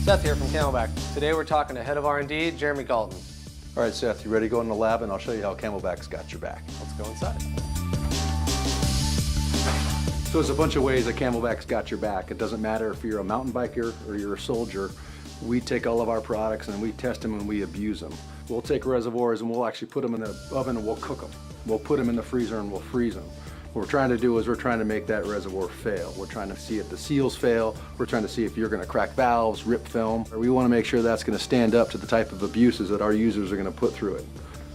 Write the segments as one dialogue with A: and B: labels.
A: Seth here from CamelBak. Today we're talking to Head of R&D, Jeremy Galton.
B: All right, Seth, you ready to go in the lab and I'll show you how CamelBak's got your back.
A: Let's go inside.
B: So there's a bunch of ways that CamelBak's got your back. It doesn't matter if you're a mountain biker or you're a soldier. We take all of our products and we test them and we abuse them. We'll take reservoirs and we'll actually put them in the oven and we'll cook them. We'll put them in the freezer and we'll freeze them. What we're trying to do is we're trying to make that reservoir fail. We're trying to see if the seals fail. We're trying to see if you're going to crack valves, rip film. We want to make sure that's going to stand up to the type of abuses that our users are going to put through it.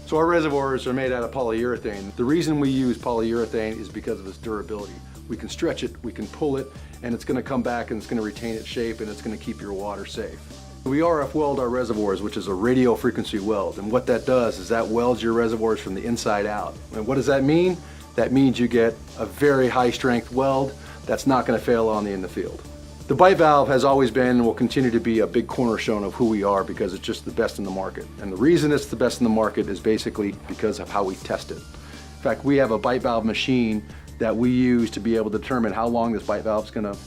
B: So our reservoirs are made out of polyurethane. The reason we use polyurethane is because of its durability. We can stretch it, we can pull it, and it's going to come back and it's going to retain its shape and it's going to keep your water safe. We RF weld our reservoirs, which is a radio frequency weld, and what that does is that welds your reservoirs from the inside out. And what does that mean? That means you get a very high strength weld that's not going to fail on in the field. The bite valve has always been and will continue to be a big cornerstone of who we are because it's just the best in the market. And the reason it's the best in the market is basically because of how we test it. In fact, we have a bite valve machine that we use to be able to determine how long this bite valve is going to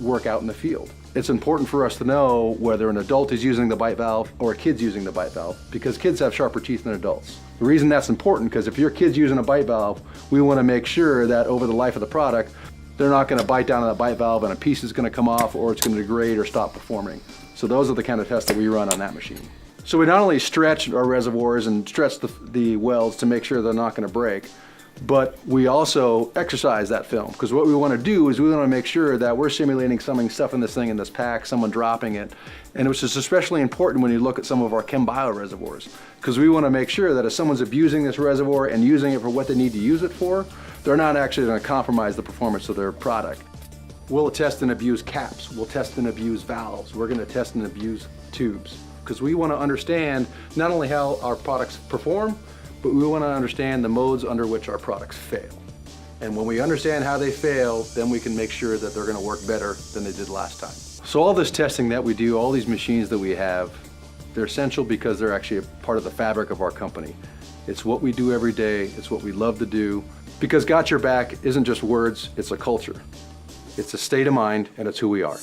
B: work out in the field. It's important for us to know whether an adult is using the bite valve or a kid's using the bite valve because kids have sharper teeth than adults. The reason that's important because if your kid's using a bite valve, we want to make sure that over the life of the product, they're not going to bite down on that bite valve and a piece is going to come off or it's going to degrade or stop performing. So those are the kind of tests that we run on that machine. So we not only stretch our reservoirs and stretch the welds to make sure they're not going to break, but we also exercise that film because what we want to do is we want to make sure that we're simulating something stuff in this thing in this pack, someone dropping it, and which is especially important when you look at some of our ChemBio reservoirs because we want to make sure that if someone's abusing this reservoir and using it for what they need to use it for, they're not actually going to compromise the performance of their product. We'll test and abuse caps, we'll test and abuse valves, we're going to test and abuse tubes because we want to understand not only how our products perform, but we want to understand the modes under which our products fail. And when we understand how they fail, then we can make sure that they're going to work better than they did last time. So all this testing that we do, all these machines that we have, they're essential because they're actually a part of the fabric of our company. It's what we do every day, it's what we love to do, because Got Your Back isn't just words, it's a culture. It's a state of mind, and it's who we are.